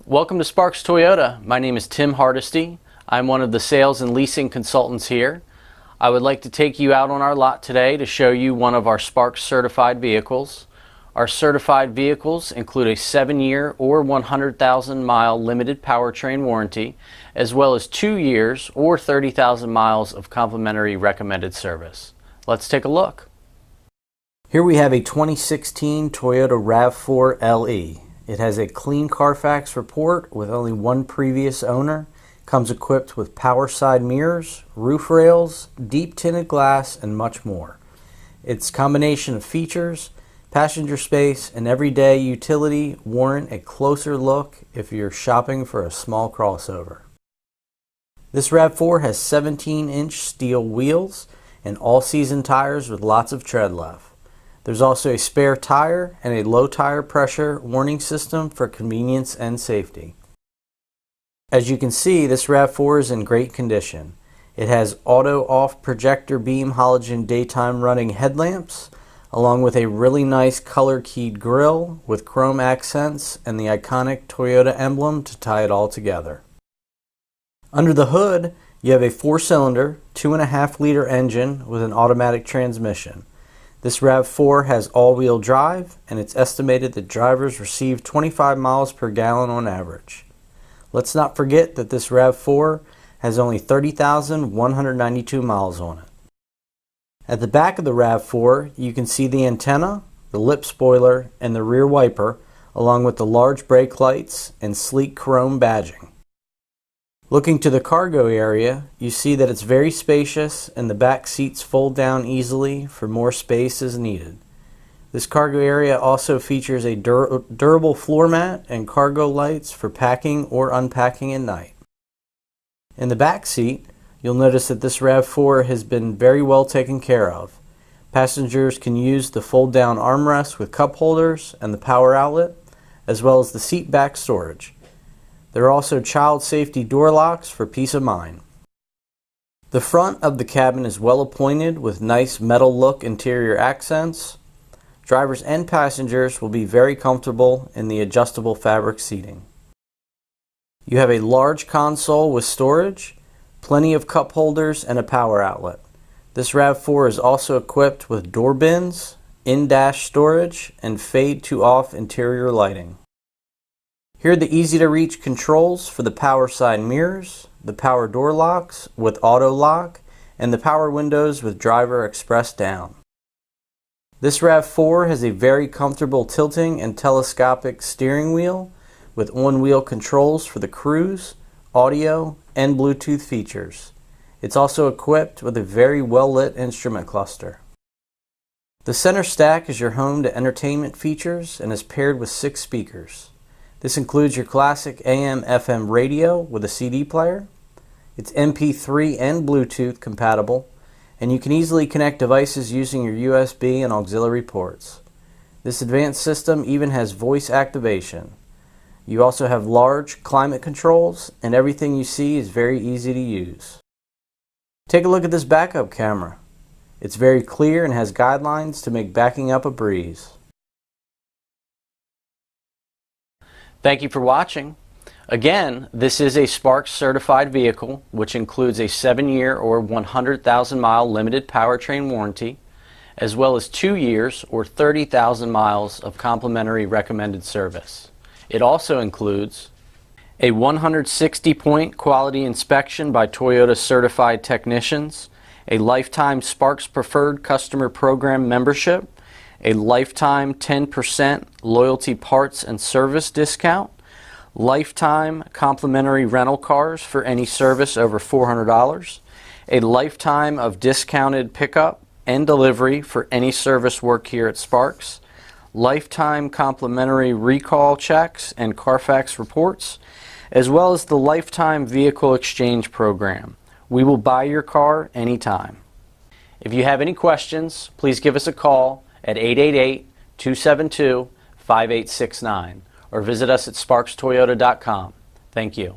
Welcome to Sparks Toyota. My name is Tim Hardesty. I'm one of the sales and leasing consultants here. I would like to take you out on our lot today to show you one of our Sparks certified vehicles. Our certified vehicles include a 7-year or 100,000 mile limited powertrain warranty, as well as 2 years or 30,000 miles of complimentary recommended service. Let's take a look. Here we have a 2016 Toyota RAV4 LE. It has a clean Carfax report with only one previous owner. Comes equipped with power side mirrors, roof rails, deep tinted glass, and much more. Its combination of features, passenger space, and everyday utility warrant a closer look if you're shopping for a small crossover. This RAV4 has 17-inch steel wheels and all-season tires with lots of tread left. There's also a spare tire and a low tire pressure warning system for convenience and safety. As you can see, this RAV4 is in great condition. It has auto-off projector beam halogen daytime running headlamps, along with a really nice color-keyed grille with chrome accents and the iconic Toyota emblem to tie it all together. Under the hood, you have a 4-cylinder, 2.5-liter engine with an automatic transmission. This RAV4 has all-wheel drive, and it's estimated that drivers receive 25 miles per gallon on average. Let's not forget that this RAV4 has only 30,192 miles on it. At the back of the RAV4, you can see the antenna, the lip spoiler, and the rear wiper, along with the large brake lights and sleek chrome badging. Looking to the cargo area, you see that it's very spacious and the back seats fold down easily for more space as needed. This cargo area also features a durable floor mat and cargo lights for packing or unpacking at night. In the back seat, you'll notice that this RAV4 has been very well taken care of. Passengers can use the fold-down armrest with cup holders and the power outlet, as well as the seat back storage. There are also child safety door locks for peace of mind. The front of the cabin is well appointed with nice metal look interior accents. Drivers and passengers will be very comfortable in the adjustable fabric seating. You have a large console with storage, plenty of cup holders, and a power outlet. This RAV4 is also equipped with door bins, in-dash storage, and fade-to-off interior lighting. Here are the easy-to-reach controls for the power side mirrors, the power door locks with auto lock, and the power windows with driver express down. This RAV4 has a very comfortable tilting and telescopic steering wheel with on-wheel controls for the cruise, audio, and Bluetooth features. It's also equipped with a very well-lit instrument cluster. The center stack is your home to entertainment features and is paired with 6 speakers. This includes your classic AM/FM radio with a CD player. It's MP3 and Bluetooth compatible, and you can easily connect devices using your USB and auxiliary ports. This advanced system even has voice activation. You also have large climate controls, and everything you see is very easy to use. Take a look at this backup camera. It's very clear and has guidelines to make backing up a breeze. Thank you for watching. Again, this is a Sparks certified vehicle, which includes a 7-year or 100,000 mile limited powertrain warranty, as well as 2 years or 30,000 miles of complimentary recommended service. It also includes a 160-point quality inspection by Toyota certified technicians, a lifetime Sparks Preferred Customer Program membership, a lifetime 10% loyalty parts and service discount, lifetime complimentary rental cars for any service over $400, a lifetime of discounted pickup and delivery for any service work here at Sparks, lifetime complimentary recall checks and Carfax reports, as well as the lifetime vehicle exchange program. We will buy your car anytime. If you have any questions, please give us a call at 888-272-5869 or visit us at sparkstoyota.com. Thank you.